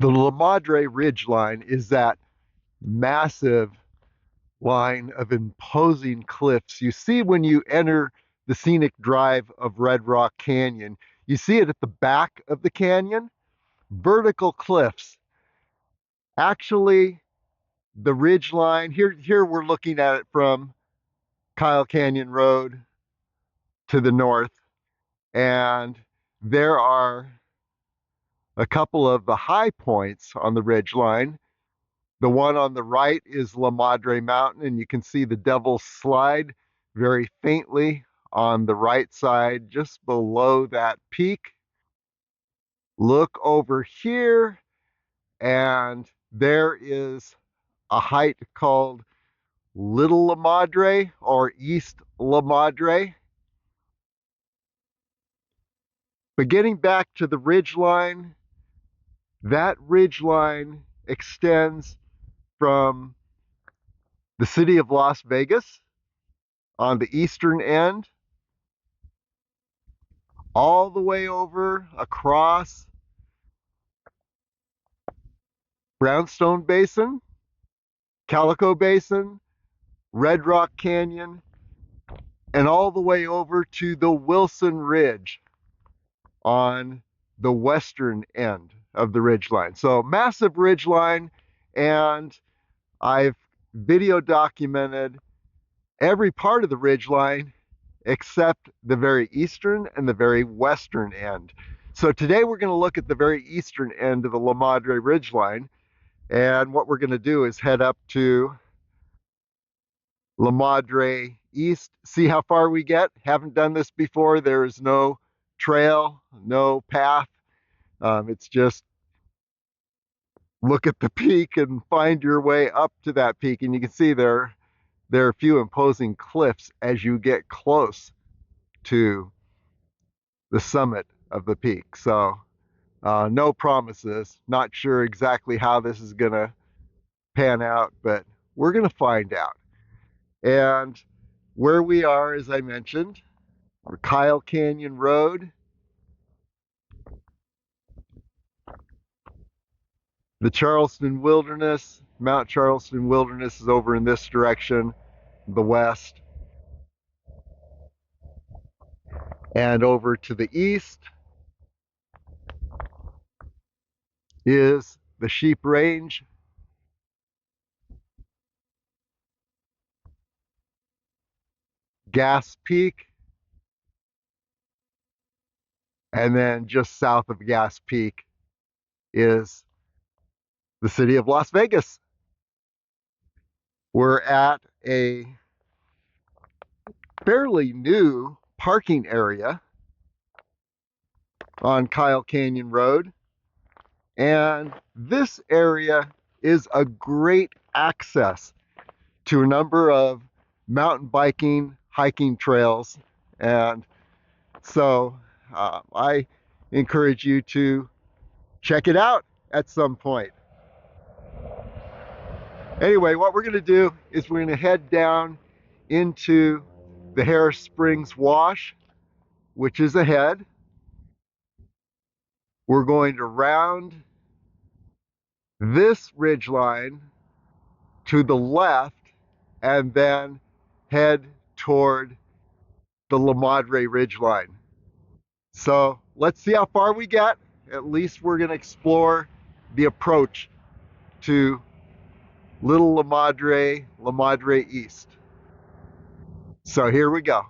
The La Madre Ridgeline is that massive line of imposing cliffs you see when you enter the scenic drive of Red Rock Canyon. You see it at the back of the canyon, vertical cliffs. Actually, the ridgeline, here we're looking at it from Kyle Canyon Road to the north, and there are a couple of the high points on the ridgeline. The one on the right is La Madre Mountain, and you can see the Devil's Slide very faintly on the right side, just below that peak. Look over here, and there is a height called Little La Madre or East La Madre. But getting back to the ridgeline, that ridgeline extends from the city of Las Vegas on the eastern end all the way over across Brownstone Basin, Calico Basin, Red Rock Canyon, and all the way over to the Wilson Ridge on the western end of the ridgeline. So massive ridgeline, and I've video documented every part of the ridgeline except the very eastern and the very western end. So today we're going to look at the very eastern end of the La Madre Ridgeline, and what we're going to do is head up to La Madre East, see how far we get. Haven't done this before. There is no trail, no path. It's just look at the peak and find your way up to that peak, and you can see there are a few imposing cliffs as you get close to the summit of the peak. So no promises, not sure exactly how this is going to pan out, but we're going to find out. And where we are, as I mentioned, our Kyle Canyon Road, the Charleston Wilderness. Mount Charleston Wilderness is over in this direction, the west. And over to the east is the Sheep Range. Gas Peak. And then just south of Gas Peak is the city of Las Vegas. We're at a fairly new parking area on Kyle Canyon Road. And this area is a great access to a number of mountain biking, hiking trails. And so I encourage you to check it out at some point. Anyway, what we're going to do is we're going to head down into the Harris Springs Wash, which is ahead. We're going to round this ridgeline to the left and then head toward the La Madre Ridgeline. So let's see how far we get. At least we're going to explore the approach to Little La Madre East. So here we go.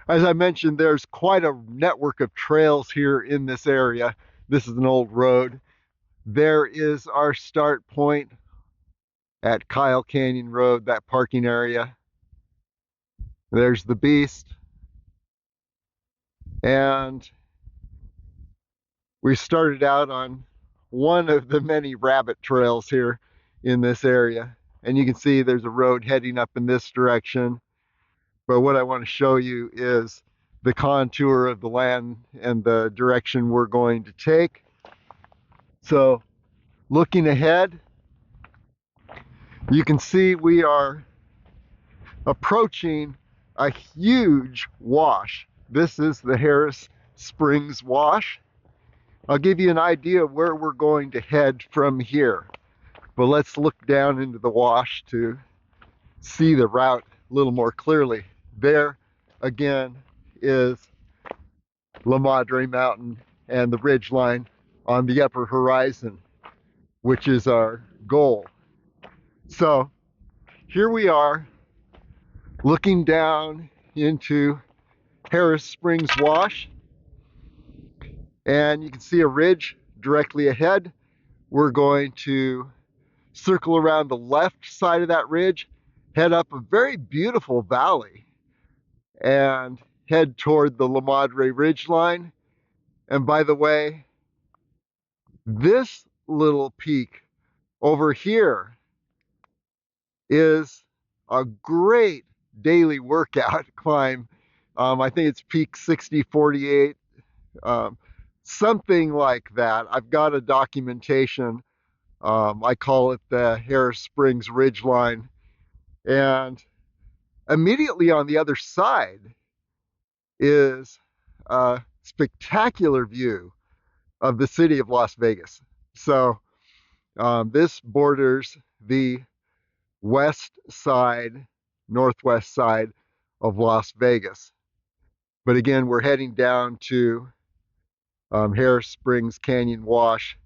As I mentioned, there's quite a network of trails here in this area. This is an old road. There is our start point at Kyle Canyon Road, that parking area. There's the Beast. And we started out on one of the many rabbit trails here in this area. And you can see there's a road heading up in this direction. But what I want to show you is the contour of the land and the direction we're going to take. So looking ahead, you can see we are approaching a huge wash. This is the Harris Springs Wash. I'll give you an idea of where we're going to head from here. But let's look down into the wash to see the route a little more clearly. There, again, is La Madre Mountain and the ridge line on the upper horizon, which is our goal. So here we are looking down into Harris Springs Wash, and you can see a ridge directly ahead. We're going to circle around the left side of that ridge, head up a very beautiful valley, and head toward the La Madre Ridgeline. And by the way, this little peak over here is a great daily workout climb. I think it's peak 6048, something like that. I've got a documentation. I call it the Harris Springs Ridgeline. And immediately on the other side is a spectacular view of the city of Las Vegas. So this borders the west side, northwest side of Las Vegas. But again, we're heading down to Harris Springs Canyon Wash,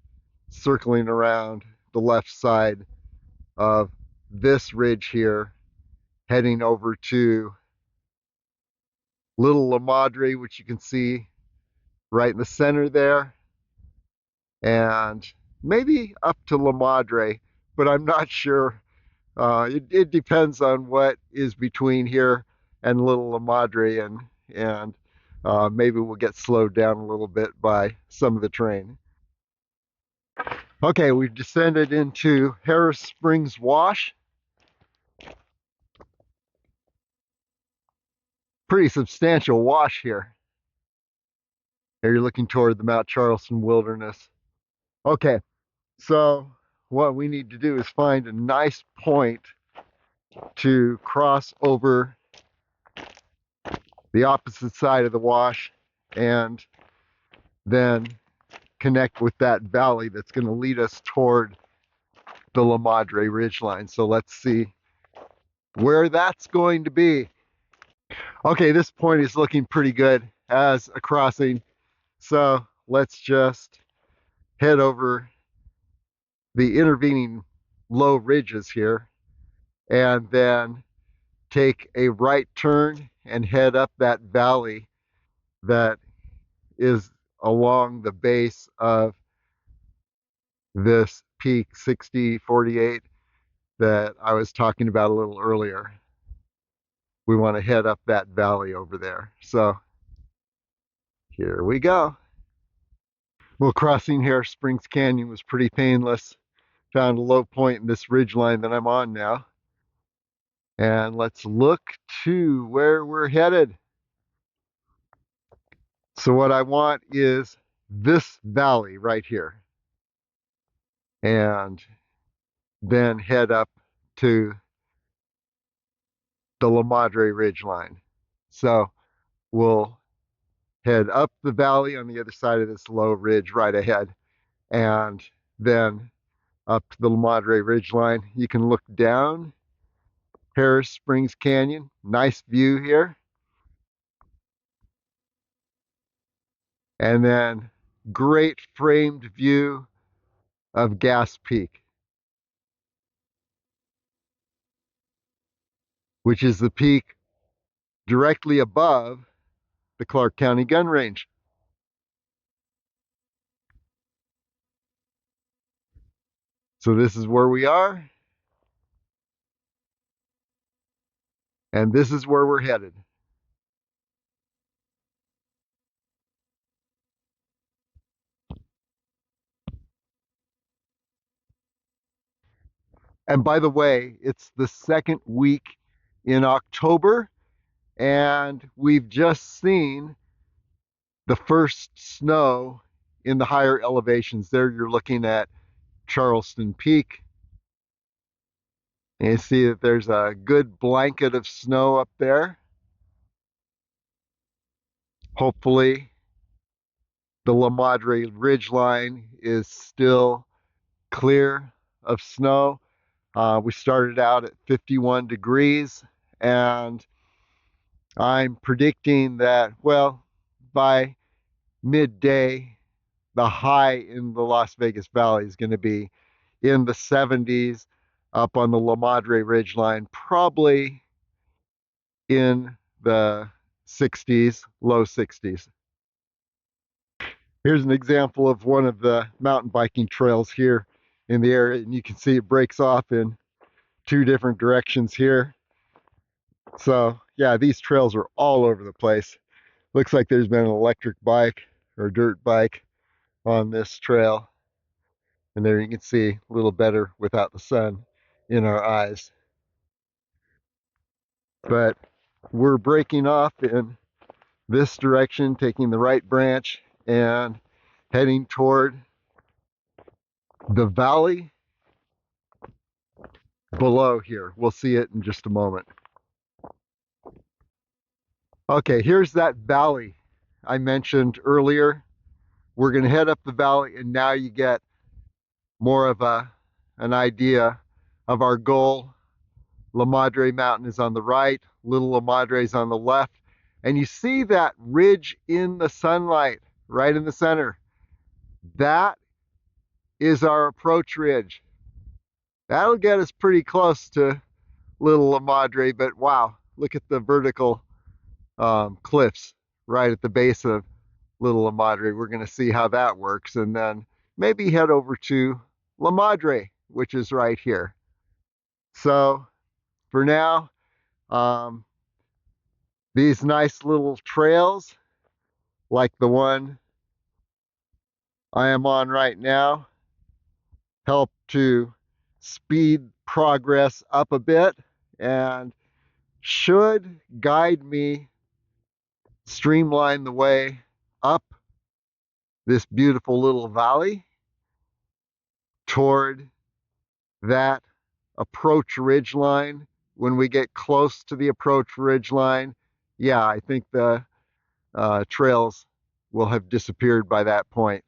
circling around the left side of this ridge here, heading over to Little La Madre, which you can see right in the center there, and maybe up to La Madre, but I'm not sure. It depends on what is between here and Little La Madre, and maybe we'll get slowed down a little bit by some of the terrain. Okay, we've descended into Harris Springs Wash. Pretty substantial wash here. Here you're looking toward the Mount Charleston Wilderness. Okay, so what we need to do is find a nice point to cross over the opposite side of the wash and then connect with that valley that's going to lead us toward the La Madre Ridgeline. So let's see where that's going to be. Okay, this point is looking pretty good as a crossing. So let's just head over the intervening low ridges here and then take a right turn and head up that valley that is along the base of this peak 6048 that I was talking about a little earlier. We want to head up that valley over there. So here we go. Well, crossing Harris Springs Canyon was pretty painless. Found a low point in this ridge line that I'm on now. And let's look to where we're headed. So what I want is this valley right here. And then head up to the La Madre Ridgeline. So we'll head up the valley on the other side of this low ridge right ahead, and then up to the La Madre Ridgeline. You can look down Harris Springs Canyon. Nice view here. And then great framed view of Gas Peak, which is the peak directly above the Clark County Gun Range. So this is where we are, and this is where we're headed. And by the way, it's the second week in October, and we've just seen the first snow in the higher elevations. There you're looking at Charleston Peak. And you see that there's a good blanket of snow up there. Hopefully The La Madre Ridgeline is still clear of snow. We started out at 51 degrees, and I'm predicting that, well, by midday, the high in the Las Vegas Valley is going to be in the 70s up on the La Madre Ridgeline, probably in the 60s, low 60s. Here's an example of one of the mountain biking trails here in the area, and you can see it breaks off in two different directions here. So yeah, these trails are all over the place. Looks like there's been an electric bike or dirt bike on this trail. And there you can see a little better without the sun in our eyes. But we're breaking off in this direction, taking the right branch and heading toward the valley below here. We'll see it in just a moment. Okay, here's that valley I mentioned earlier. We're going to head up the valley, and now you get more of an idea of our goal. La Madre Mountain is on the right, Little La Madre is on the left, and you see that ridge in the sunlight right in the center. That is our approach ridge. That'll get us pretty close to Little La Madre, but wow, look at the vertical cliffs right at the base of Little La Madre. We're going to see how that works, and then maybe head over to La Madre, which is right here. So for now, um, these nice little trails like the one I am on right now help to speed progress up a bit and should guide me, streamline the way up this beautiful little valley toward that approach ridge line. When we get close to the approach ridge line, yeah, I think the trails will have disappeared by that point.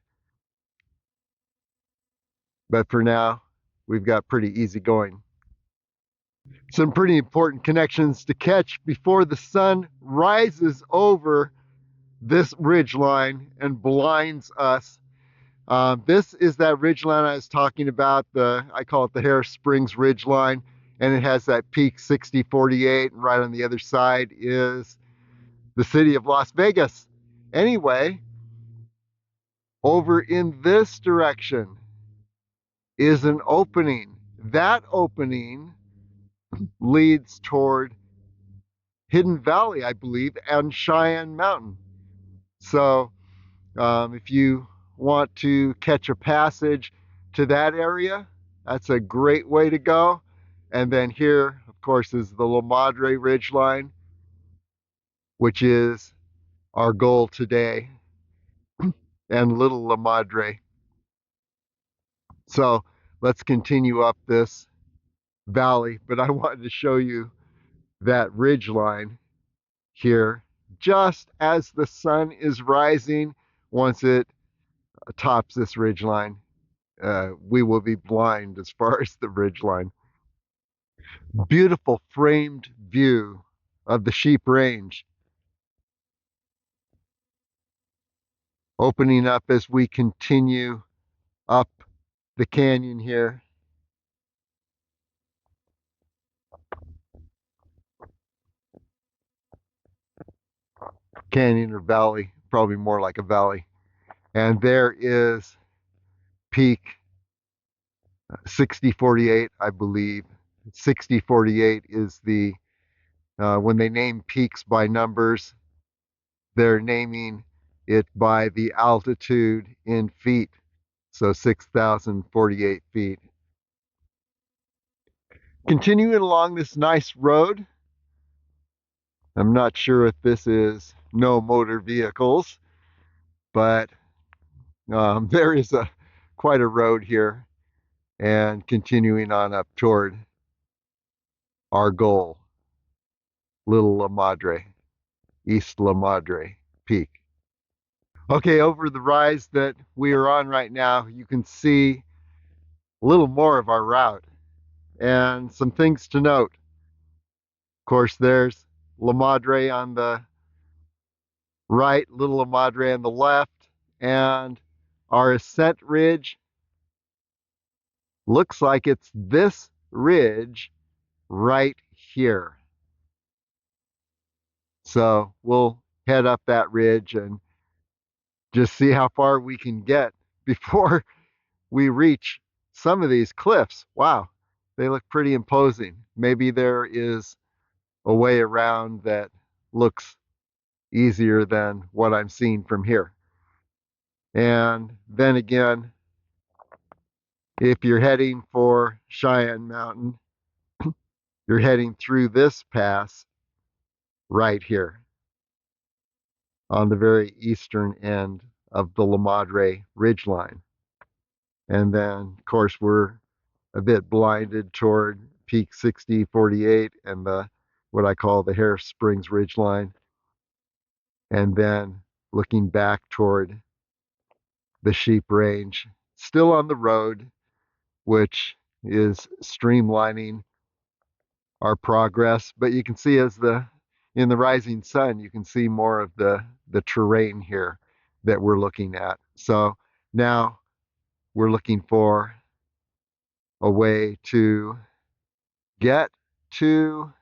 But for now, we've got pretty easy going. Some pretty important connections to catch before the sun rises over this ridge line and blinds us. This is that ridge line I was talking about. I call it the Harris Springs Ridge Line, and it has that peak 6048, and right on the other side is the city of Las Vegas. Anyway, over in this direction is an opening. That opening leads toward Hidden Valley, I believe, and Cheyenne Mountain. So if you want to catch a passage to that area, that's a great way to go. And then here, of course, is the La Madre Ridgeline, which is our goal today, and Little La Madre. So let's continue up this valley, but I wanted to show you that ridge line here just as the sun is rising. Once it tops this ridge line, we will be blind as far as the ridge line. Beautiful framed view of the Sheep Range opening up as we continue up the canyon here. Canyon or valley, probably more like a valley. And there is peak 6048, I believe. 6048 is the, when they name peaks by numbers, they're naming it by the altitude in feet. So 6,048 feet. Continuing along this nice road, I'm not sure if this is no motor vehicles, but there is quite a road here, and continuing on up toward our goal, Little La Madre, East La Madre Peak. Okay, over the rise that we are on right now, you can see a little more of our route and some things to note. Of course, there's La Madre on the right, Little La Madre on the left, and our ascent ridge looks like it's this ridge right here. So we'll head up that ridge and just see how far we can get before we reach some of these cliffs. Wow, they look pretty imposing. Maybe there is a way around that looks easier than what I'm seeing from here. And then again, if you're heading for Cheyenne Mountain, you're heading through this pass right here on the very eastern end of the La Madre Ridgeline. And then, of course, we're a bit blinded toward Peak 6048 and the what I call the Harris Springs Ridgeline. And then looking back toward the Sheep Range, still on the road, which is streamlining our progress. But you can see as the in the rising sun, you can see more of the terrain here that we're looking at. So now we're looking for a way to get to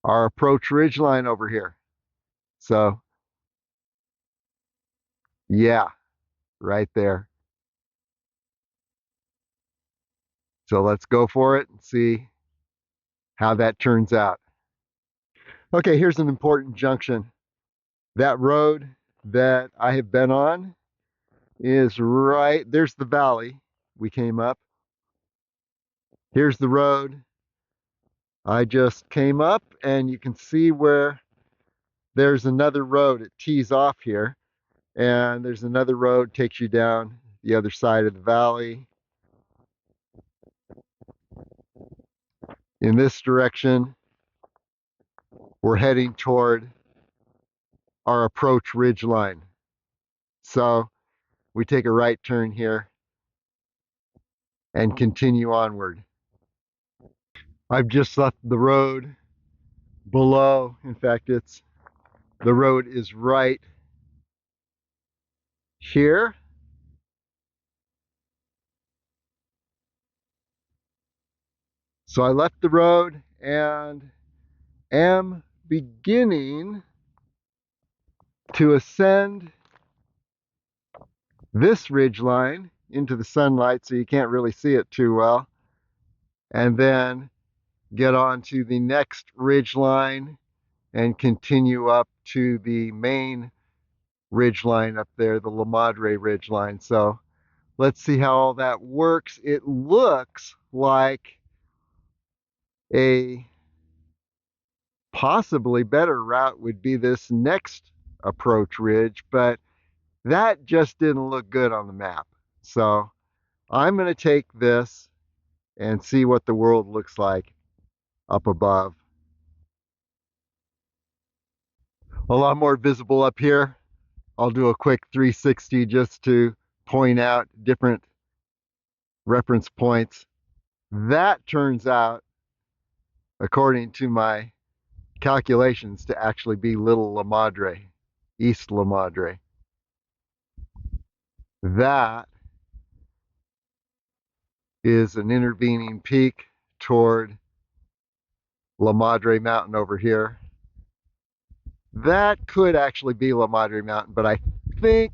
our approach ridgeline over here. So yeah, right there. So let's go for it and see how that turns out. Okay, here's an important junction. That road that I have been on is right, there's the valley we came up. Here's the road I just came up, and you can see where there's another road. It tees off here, and there's another road takes you down the other side of the valley. In this direction, we're heading toward our approach ridge line. So we take a right turn here and continue onward. I've just left the road below. In fact, the road is right here. So I left the road and am beginning to ascend this ridge line into the sunlight so you can't really see it too well, and then get on to the next ridge line and continue up to the main ridge line up there, the La Madre ridge line. So let's see how all that works. It looks like a possibly better route would be this next approach ridge, but that just didn't look good on the map. So I'm going to take this and see what the world looks like up above. A lot more visible up here. I'll do a quick 360 just to point out different reference points. That turns out, according to my calculations, to actually be Little La Madre, East La Madre. That is an intervening peak toward La Madre Mountain over here. That could actually be La Madre Mountain, but I think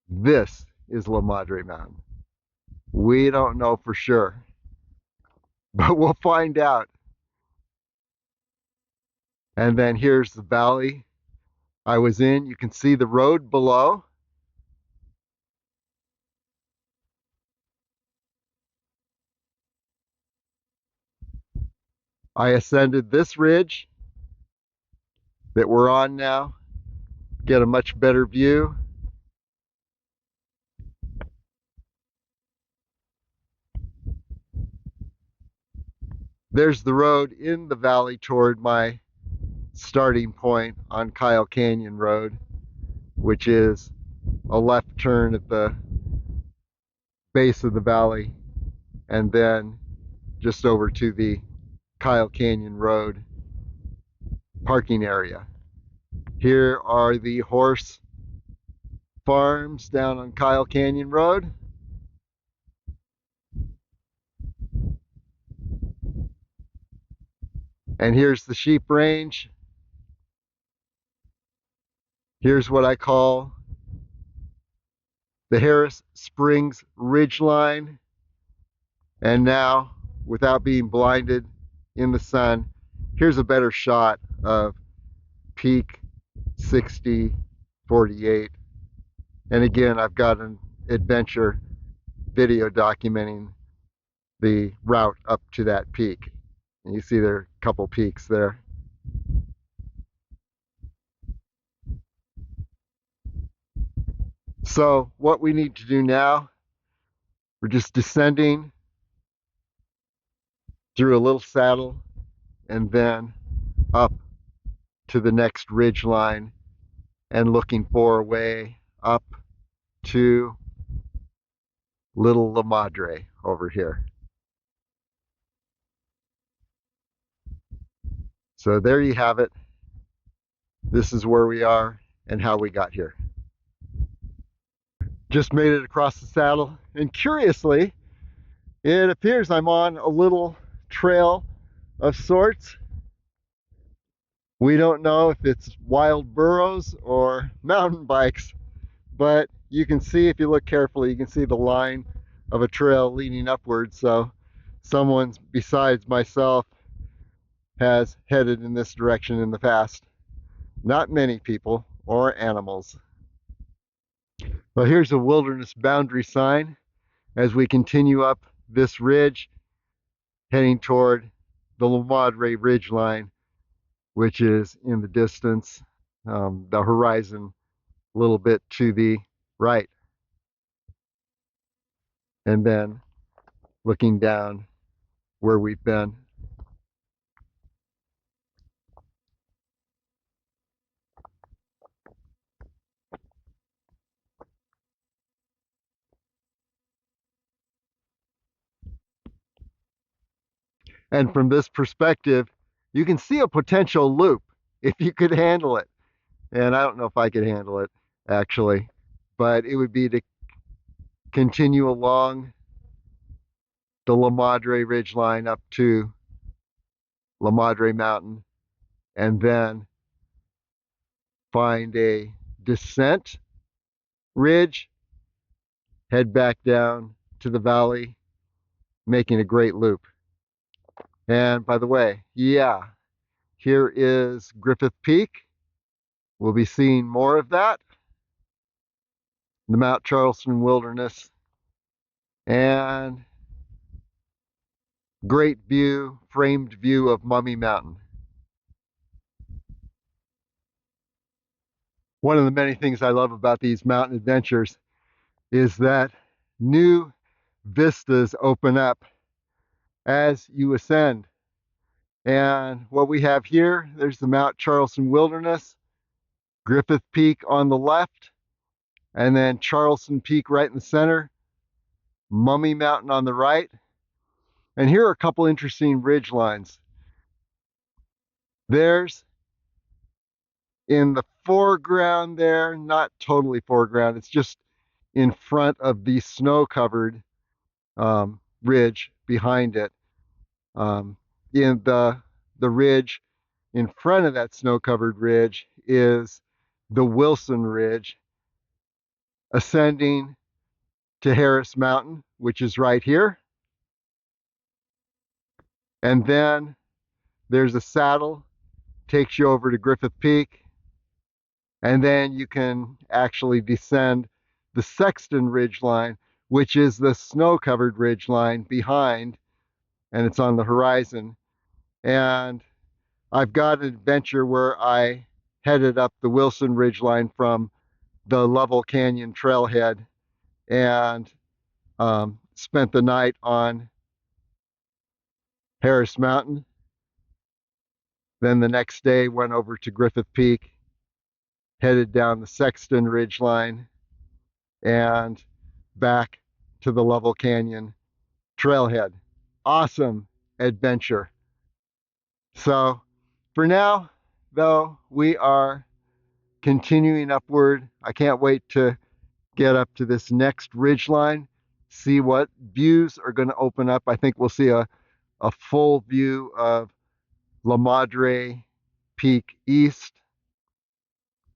this is La Madre Mountain. We don't know for sure, but we'll find out. And then here's the valley I was in. You can see the road below. I ascended this ridge that we're on now, get a much better view. There's the road in the valley toward my starting point on Kyle Canyon Road. which is a left turn at the base of the valley, and then just over to the Kyle Canyon Road parking area. Here are the horse farms down on Kyle Canyon Road. And here's the sheep range. Here's what I call the Harris Springs Ridgeline. And now, without being blinded in the sun, here's a better shot of Peak 6048. And again, I've got an adventure video documenting the route up to that peak. And you see there are a couple peaks there. So what we need to do now, we're just descending through a little saddle and then up to the next ridge line and looking for a way up to Little La Madre over here. So there you have it. This is where we are and how we got here. Just made it across the saddle, and curiously, it appears I'm on a little trail of sorts. We don't know if it's wild burros or mountain bikes, but you can see, if you look carefully, you can see the line of a trail leading upwards. So someone besides myself has headed in this direction in the past. Not many people or animals. Well, here's a wilderness boundary sign as we continue up this ridge, heading toward the La Madre Ridgeline, which is in the distance, the horizon a little bit to the right. And then looking down where we've been. And from this perspective, you can see a potential loop if you could handle it. And I don't know if I could handle it, actually, but it would be to continue along the La Madre Ridgeline up to La Madre Mountain, and then find a descent ridge, head back down to the valley, making a great loop. And by the way, yeah, here is Griffith Peak. We'll be seeing more of that. The Mount Charleston Wilderness. And great view, framed view of Mummy Mountain. One of the many things I love about these mountain adventures is that new vistas open up as you ascend. And what we have here, there's the Mount Charleston Wilderness, Griffith Peak on the left, and then Charleston Peak right in the center, Mummy Mountain on the right. And here are a couple interesting ridge lines. There's in the foreground there, not totally foreground, it's just in front of the snow-covered ridge behind it. In the ridge in front of that snow-covered ridge is the Wilson Ridge, ascending to Harris Mountain, which is right here. And then there's a saddle, takes you over to Griffith Peak, and then you can actually descend the Sexton Ridge line, which is the snow-covered ridge line behind, and it's on the horizon. And I've got an adventure where I headed up the Wilson Ridge line from the Level Canyon trailhead and spent the night on Harris Mountain. Then the next day went over to Griffith Peak headed down the Sexton Ridgeline and back to the Level Canyon trailhead. Awesome adventure. So for now, though, we are continuing upward. I can't wait to get up to this next ridgeline, see what views are going to open up. I think we'll see a full view of La Madre Peak East.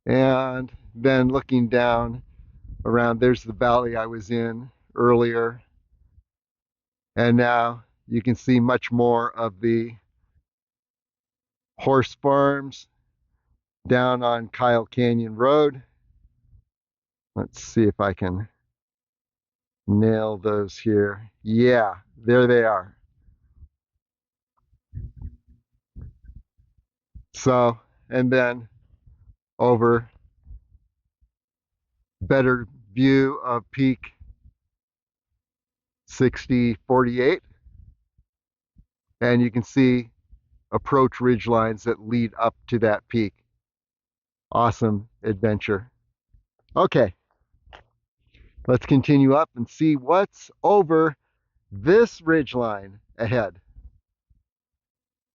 And then looking down around, there's the valley I was in earlier. And now you can see much more of the horse farms down on Kyle Canyon Road. Let's see if I can nail those here. Yeah, there they are. So, and then over, better view of Peak 6048. And you can see approach ridge lines that lead up to that peak. Awesome adventure. Okay, let's continue up and see what's over this ridge line ahead.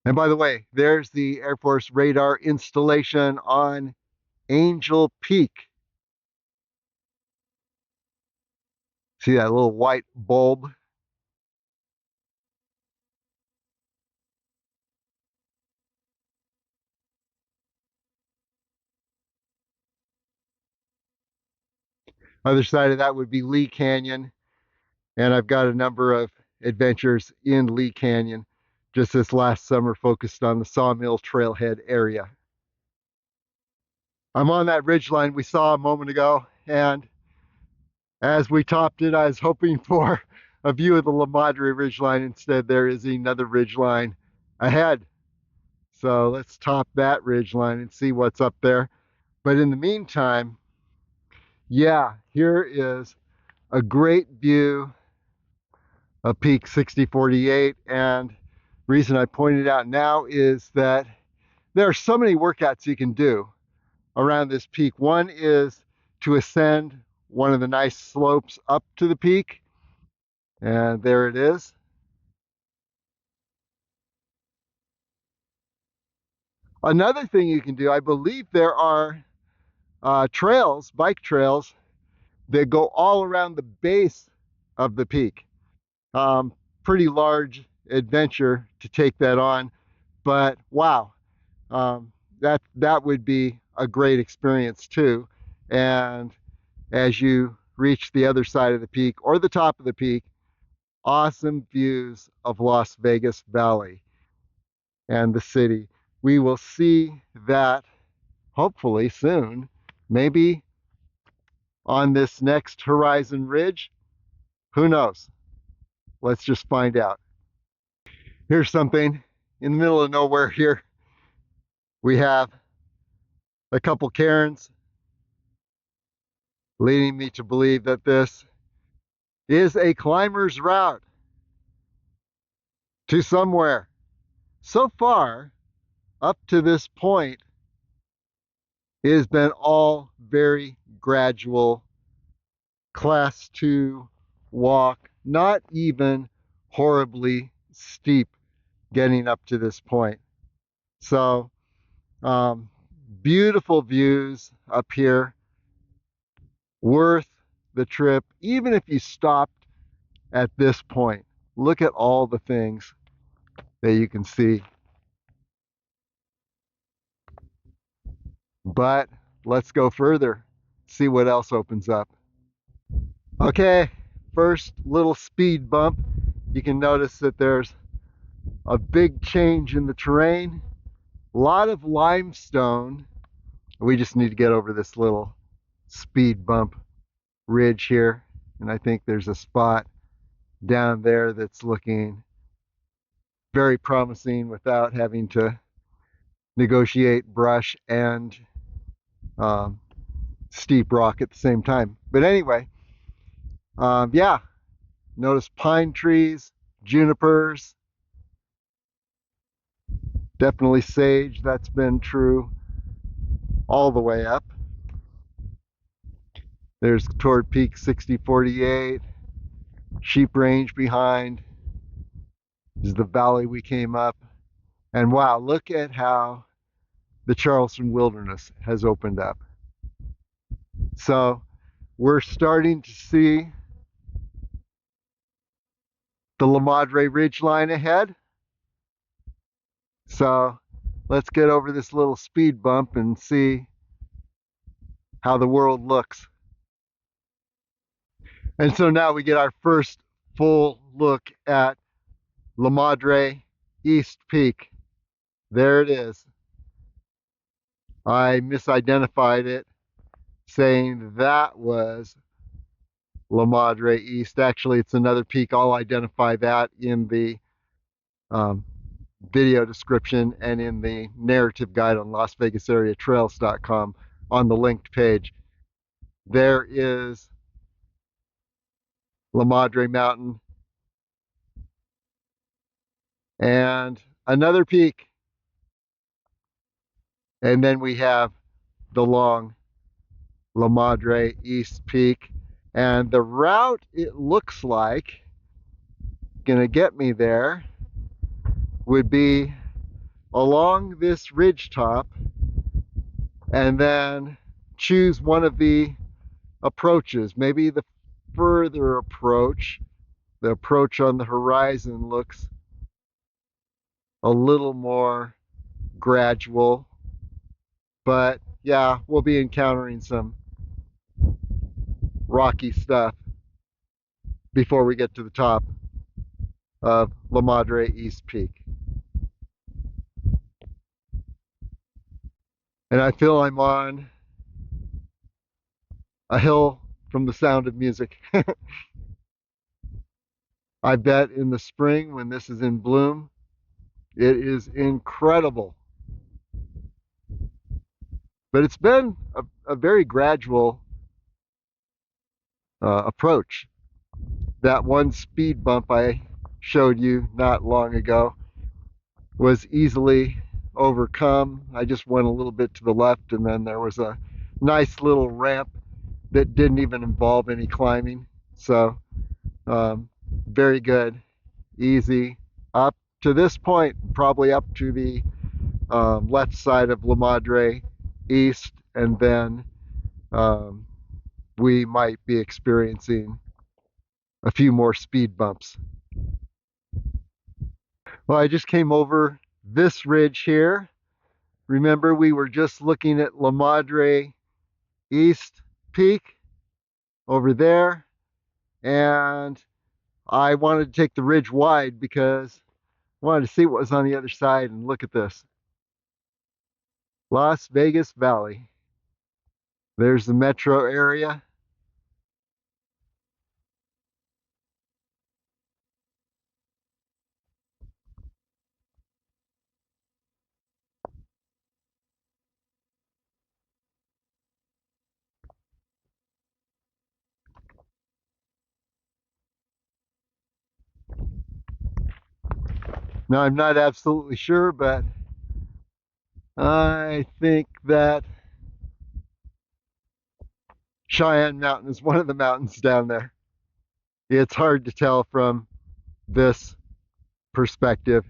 And by the way, there's the Air Force radar installation on Angel Peak. See that little white bulb? Other side of that would be Lee Canyon. And I've got a number of adventures in Lee Canyon just this last summer focused on the Sawmill Trailhead area. I'm on that ridge line we saw a moment ago, and as we topped it, I was hoping for a view of the La Madre Ridgeline. Instead, there is another ridgeline ahead. So let's top that ridgeline and see what's up there. But in the meantime, yeah, here is a great view of Peak 6048. And the reason I point it out now is that there are so many workouts you can do around this peak. One is to ascend one of the nice slopes up to the peak. And there it is. Another thing you can do, I believe there are trails, bike trails, that go all around the base of the peak. Pretty large adventure to take that on, but wow, that would be a great experience too. And as you reach the other side of the peak or the top of the peak, awesome views of Las Vegas Valley and the city. We will see that hopefully soon, maybe on this next Horizon Ridge. Who knows? Let's just find out. Here's something in the middle of nowhere here. We have a couple cairns leading me to believe that this is a climber's route to somewhere. So far, up to this point, it has been all very gradual, class 2 walk, not even horribly steep getting up to this point. So beautiful views up here, worth the trip, even if you stopped at this point. Look at all the things that you can see. But let's go further, see what else opens up. Okay, first little speed bump. You can notice that there's a big change in the terrain. A lot of limestone. We just need to get over this little speed bump ridge here. And I think there's a spot down there that's looking very promising without having to negotiate brush and steep rock at the same time. But anyway, yeah, notice pine trees, junipers, definitely sage. That's been true all the way up. There's toward Peak 6048, Sheep Range behind. This is the valley we came up. And wow, look at how the Charleston Wilderness has opened up. So we're starting to see the La Madre Ridgeline ahead. So let's get over this little speed bump and see how the world looks. And so now we get our first full look at La Madre East Peak. There it is. I misidentified it, saying that was La Madre East. Actually, it's another peak. I'll identify that in the um, video description and in the narrative guide on LasVegasAreaTrails.com on the linked page. There is La Madre Mountain and another peak. And then we have the long La Madre East Peak. And the route, it looks like, gonna get me there would be along this ridge top and then choose one of the approaches. Maybe the further approach, the approach on the horizon looks a little more gradual, but yeah, we'll be encountering some rocky stuff before we get to the top of La Madre East Peak. And I feel I'm on a hill from the sound of music. I bet in the spring when this is in bloom, it is incredible. But it's been a very gradual approach. That one speed bump I showed you not long ago was easily overcome. I just went a little bit to the left, and then there was a nice little ramp that didn't even involve any climbing. So very good, easy. Up to this point, probably up to the left side of La Madre East, and then we might be experiencing a few more speed bumps. Well, I just came over this ridge here. Remember, we were just looking at La Madre East Peak over there, and I wanted to take the ridge wide because I wanted to see what was on the other side. And look at this, Las Vegas Valley. There's the metro area. Now, I'm not absolutely sure, but I think that Cheyenne Mountain is one of the mountains down there. It's hard to tell from this perspective.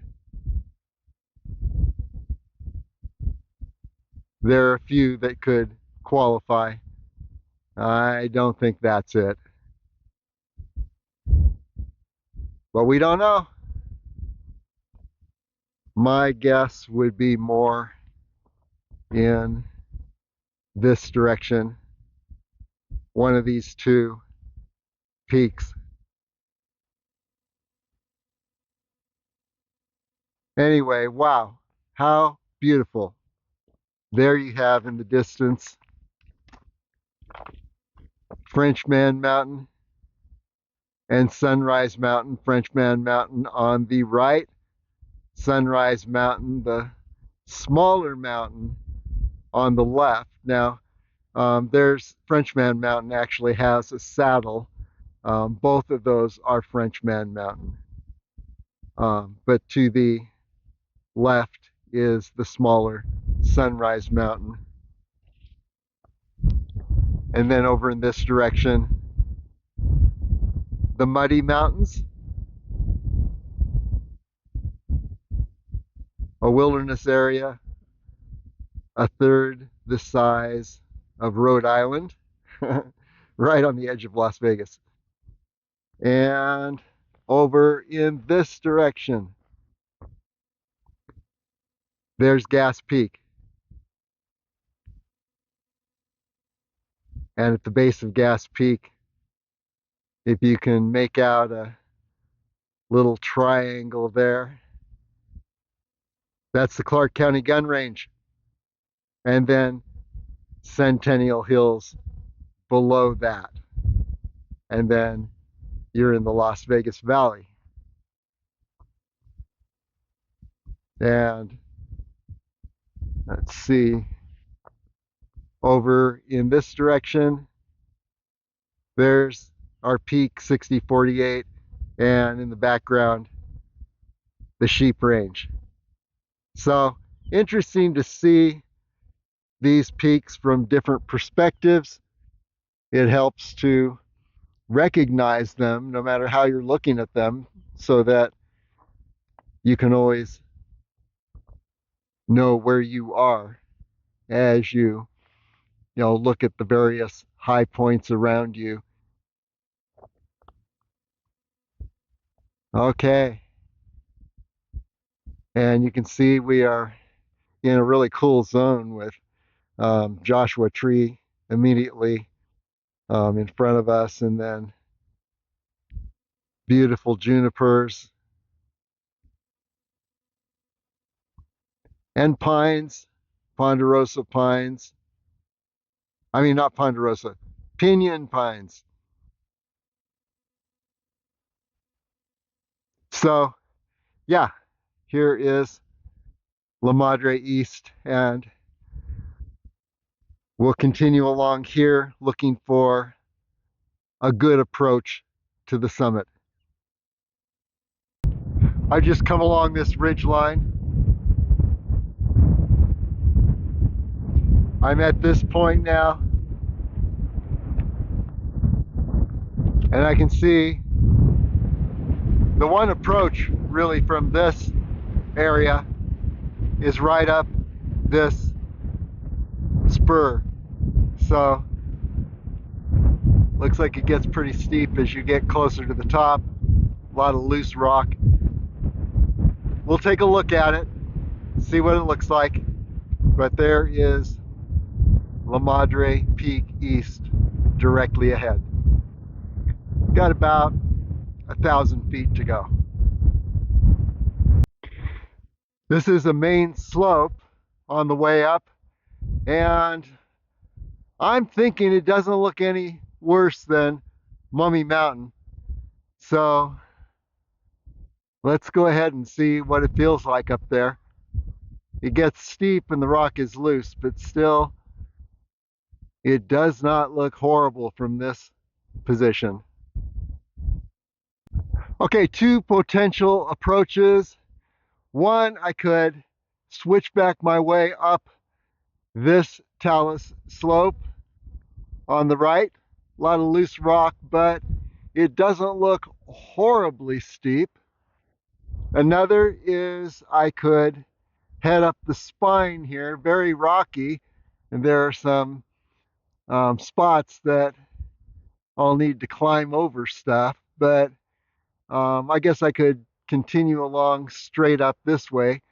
There are a few that could qualify. I don't think that's it. But we don't know. My guess would be more in this direction, one of these two peaks. Anyway, wow, how beautiful. There you have in the distance Frenchman Mountain and Sunrise Mountain. Frenchman Mountain on the right, Sunrise Mountain, the smaller mountain, on the left. Now, there's Frenchman Mountain actually has a saddle. Both of those are Frenchman Mountain. But to the left is the smaller Sunrise Mountain. And then over in this direction, the Muddy Mountains, a wilderness area, a third the size of Rhode Island, right on the edge of Las Vegas. And over in this direction, there's Gas Peak. And at the base of Gas Peak, if you can make out a little triangle there, that's the Clark County Gun Range. And then Centennial Hills below that. And then you're in the Las Vegas Valley. And let's see, over in this direction, there's our peak 6048, and in the background, the Sheep Range. So interesting to see these peaks from different perspectives. It helps to recognize them no matter how you're looking at them, so that you can always know where you are as you look at the various high points around you. Okay, and you can see we are in a really cool zone with Joshua Tree immediately in front of us, and then beautiful junipers and pines, ponderosa pines. I mean, not ponderosa, pinyon pines. So, yeah, here is La Madre East, and we'll continue along here looking for a good approach to the summit. I just come along this ridge line. I'm at this point now, and I can see the one approach really from this area is right up this spur. So looks like it gets pretty steep as you get closer to the top. A lot of loose rock. We'll take a look at it, see what it looks like. But there is La Madre Peak East directly ahead. Got about 1,000 feet to go. This is a main slope on the way up, and I'm thinking it doesn't look any worse than Mummy Mountain. So let's go ahead and see what it feels like up there. It gets steep and the rock is loose, but still, it does not look horrible from this position. Okay, two potential approaches. One, I could switch back my way up this talus slope on the right. A lot of loose rock, but it doesn't look horribly steep. Another is I could head up the spine here, very rocky, and there are some spots that I'll need to climb over stuff, but I guess I could continue along straight up this way.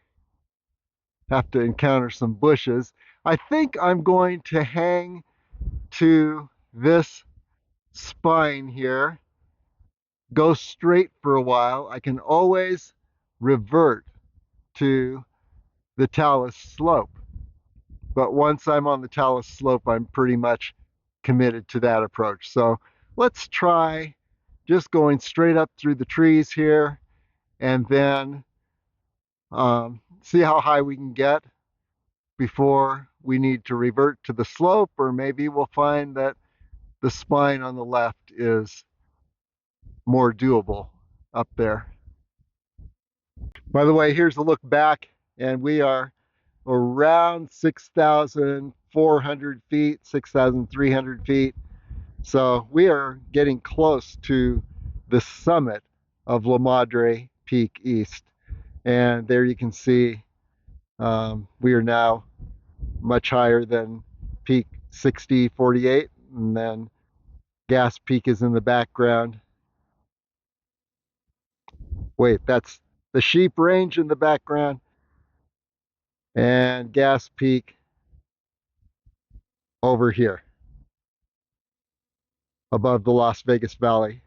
Have to encounter some bushes. I think I'm going to hang to this spine here, go straight for a while. I can always revert to the talus slope, but once I'm on the talus slope, I'm pretty much committed to that approach. So let's try just going straight up through the trees here, and then see how high we can get before we need to revert to the slope, or maybe we'll find that the spine on the left is more doable up there. By the way, here's a look back, and we are around 6,400 feet, 6,300 feet. So we are getting close to the summit of La Madre Peak East. And there you can see we are now much higher than Peak 6048, and then Gas Peak is in the background. Wait, that's the Sheep Range in the background, and Gas Peak over here above the Las Vegas Valley.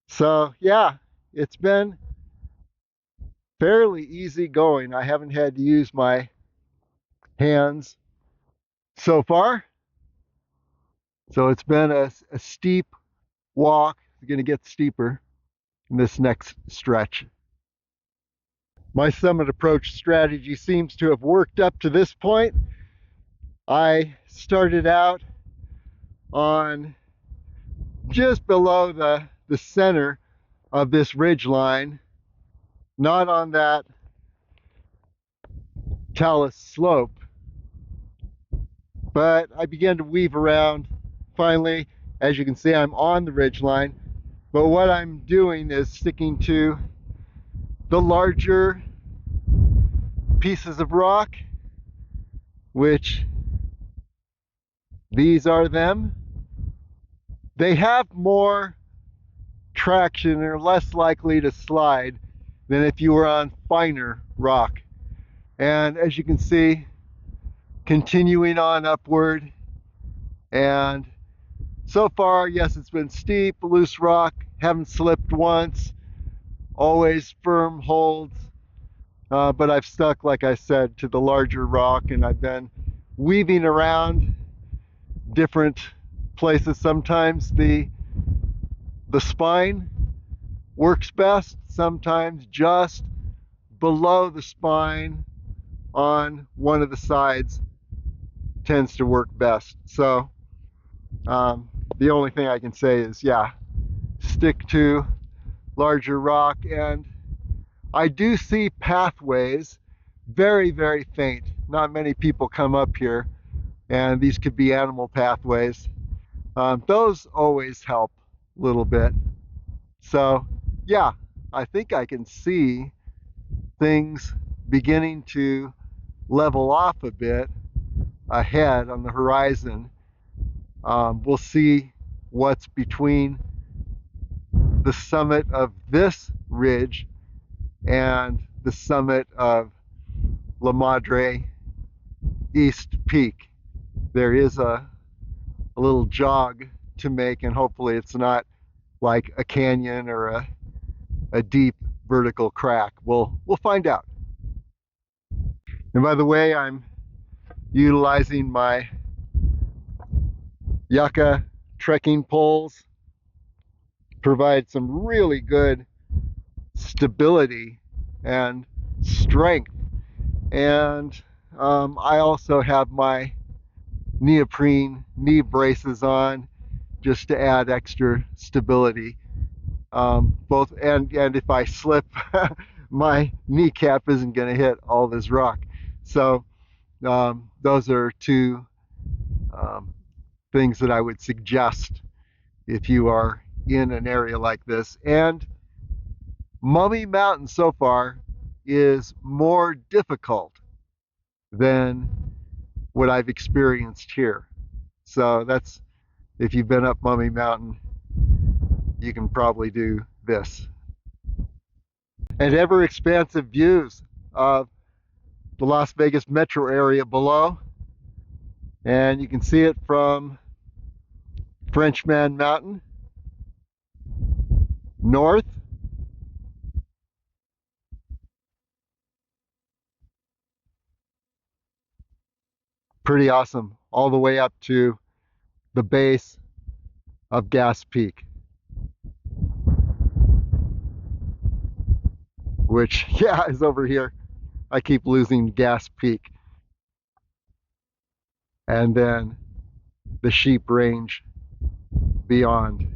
So yeah, it's been fairly easy going. I haven't had to use my hands so far. So it's been a steep walk. It's going to get steeper in this next stretch. My summit approach strategy seems to have worked up to this point. I started out on just below the center of this ridge line, not on that talus slope, but I began to weave around. Finally, as you can see, I'm on the ridge line, but what I'm doing is sticking to the larger pieces of rock, which these are them. They have more traction and are less likely to slide than if you were on finer rock. And as you can see, continuing on upward, and so far, yes, it's been steep, loose rock, haven't slipped once, always firm holds, but I've stuck, like I said, to the larger rock, and I've been weaving around different places. Sometimes the spine works best, sometimes just below the spine on one of the sides tends to work best. So the only thing I can say is, yeah, stick to larger rock. And I do see pathways, very, very faint. Not many people come up here, and these could be animal pathways. Those always help a little bit. So yeah, I think I can see things beginning to level off a bit ahead on the horizon. We'll see what's between the summit of this ridge and the summit of La Madre East Peak. There is a little jog to make, and hopefully it's not like a canyon or a deep vertical crack. We'll find out. And by the way, I'm utilizing my yucca trekking poles, provide some really good stability and strength. And I also have my neoprene knee braces on just to add extra stability. Both and if I slip, my kneecap isn't going to hit all this rock. So those are two things that I would suggest if you are in an area like this. And Mummy Mountain so far is more difficult than what I've experienced here. So that's, if you've been up Mummy Mountain, you can probably do this. And ever expansive views of the Las Vegas metro area below. And you can see it from Frenchman Mountain north. Pretty awesome, all the way up to the base of Gas Peak, which, yeah, is over here. I keep losing Gas Peak. And then the Sheep Range beyond.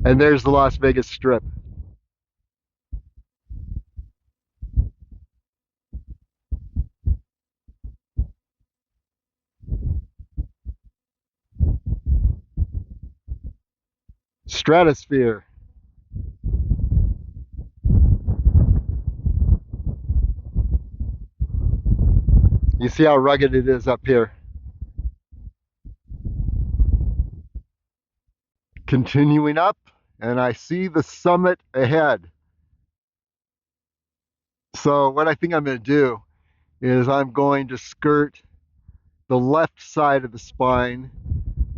And there's the Las Vegas Strip. Stratosphere. You see how rugged it is up here. Continuing up, and I see the summit ahead. So what I think I'm going to do is I'm going to skirt the left side of the spine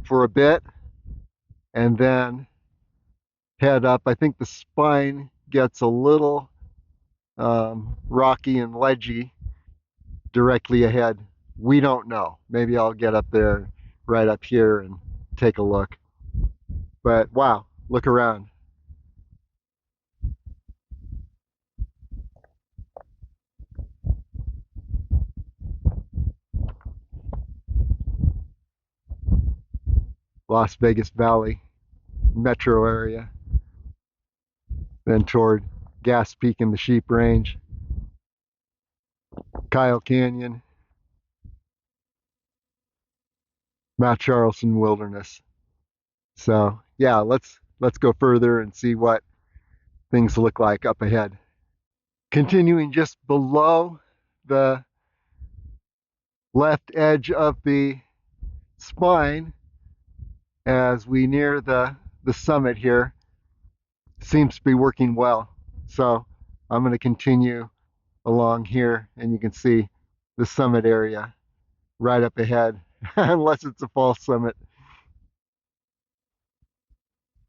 for a bit and then head up. I think the spine gets a little rocky and ledgy directly ahead. We don't know. Maybe I'll get up there right up here and take a look. But wow, look around. Las Vegas Valley metro area, then toward Gas Peak and the Sheep Range, Kyle Canyon, Mount Charleston Wilderness. So yeah, let's go further and see what things look like up ahead. Continuing just below the left edge of the spine as we near the summit here, seems to be working well. So I'm going to continue along here and you can see the summit area right up ahead, unless it's a false summit.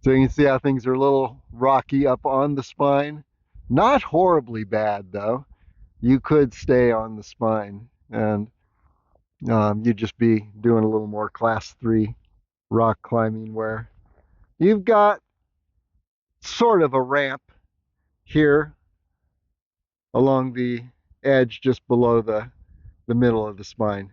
So you can see how things are a little rocky up on the spine. Not horribly bad though. You could stay on the spine and you'd just be doing a little more class 3 rock climbing where you've got sort of a ramp here along the edge just below the middle of the spine.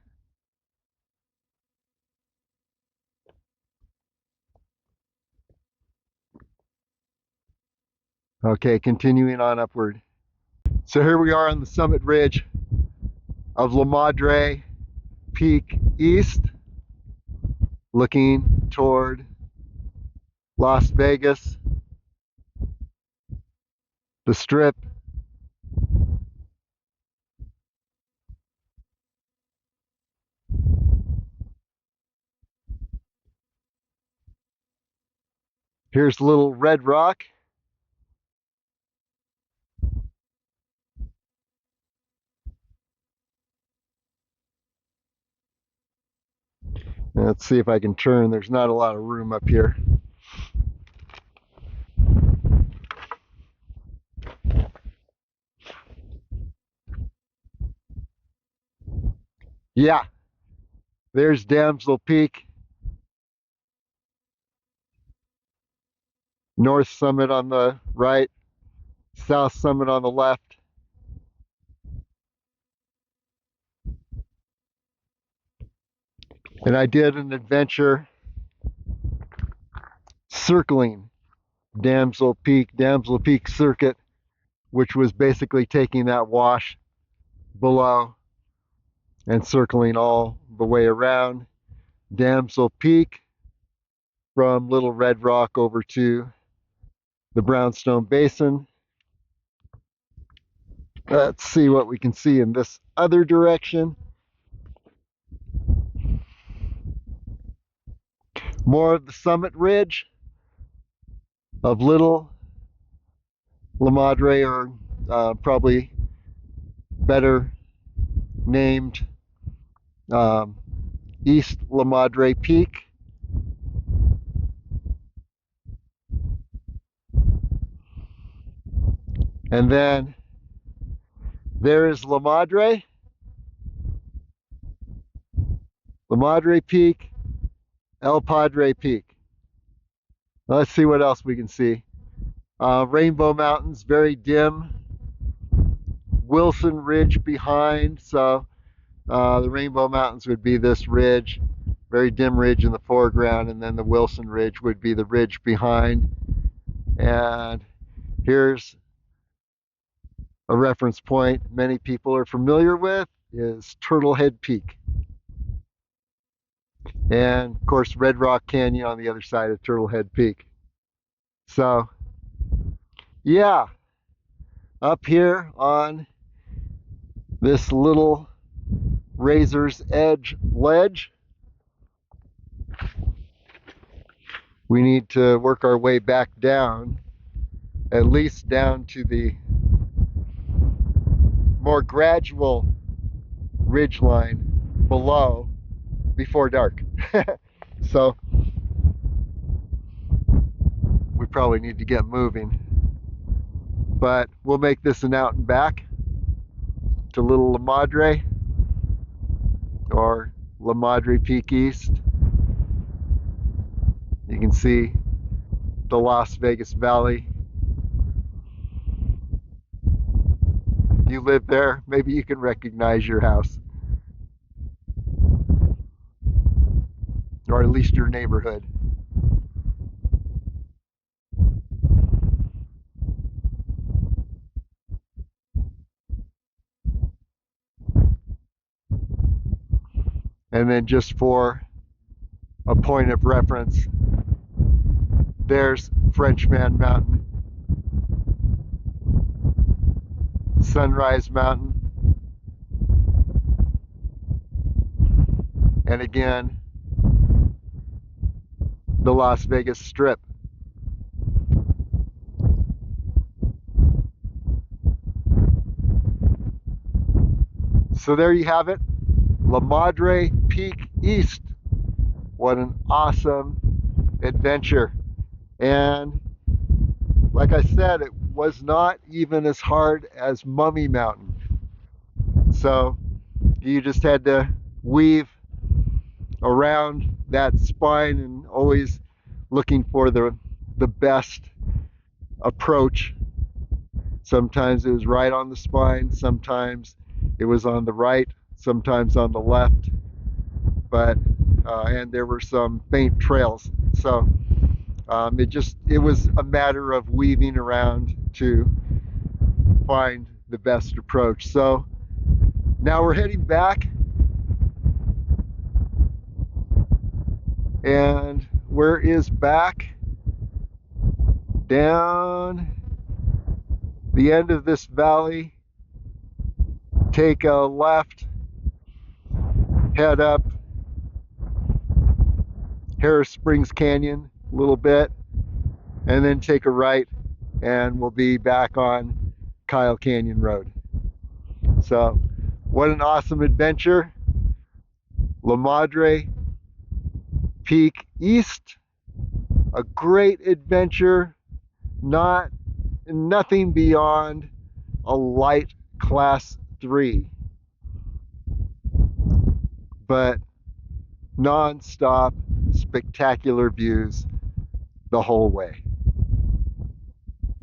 Okay, continuing on upward. So here we are on the summit ridge of La Madre Peak East, looking toward Las Vegas, the Strip, here's Little Red Rock. Let's see if I can turn. There's not a lot of room up here. Yeah, there's Damsel Peak, North Summit on the right, South Summit on the left. And I did an adventure circling Damsel Peak circuit, which was basically taking that wash below and circling all the way around Damsel Peak from Little Red Rock over to the Brownstone Basin. Let's see what we can see in this other direction. More of the summit ridge of Little La Madre, or probably better named East La Madre Peak. And then there is La Madre Peak, El Padre Peak. Let's see what else we can see. Rainbow Mountains, very dim. Wilson Ridge behind, so the Rainbow Mountains would be this ridge, very dim ridge in the foreground, and then the Wilson Ridge would be the ridge behind. And here's a reference point many people are familiar with is Turtlehead Peak. And of course, Red Rock Canyon on the other side of Turtlehead Peak. So, yeah, up here on this little razor's edge ledge, we need to work our way back down, at least down to the more gradual ridge line below before dark. So we probably need to get moving, but we'll make this an out and back to Little La Madre, or La Madre Peak East. You can see the Las Vegas Valley. You live there, maybe you can recognize your house, or at least your neighborhood. And then just for a point of reference, there's Frenchman Mountain, Sunrise Mountain, and again, the Las Vegas Strip. So there you have it, La Madre Peak East. What an awesome adventure. And like I said, it was not even as hard as Mummy Mountain. So you just had to weave around that spine and always looking for the best approach. Sometimes it was right on the spine, sometimes it was on the right, sometimes on the left, but and there were some faint trails. So it was a matter of weaving around to find the best approach. So now we're heading back, and where is back? Down the end of this valley, take a left, head up Harris Springs Canyon a little bit, and then take a right, and we'll be back on Kyle Canyon Road. So what an awesome adventure. La Madre Peak East, a great adventure, nothing beyond a light class 3, but non-stop spectacular views the whole way.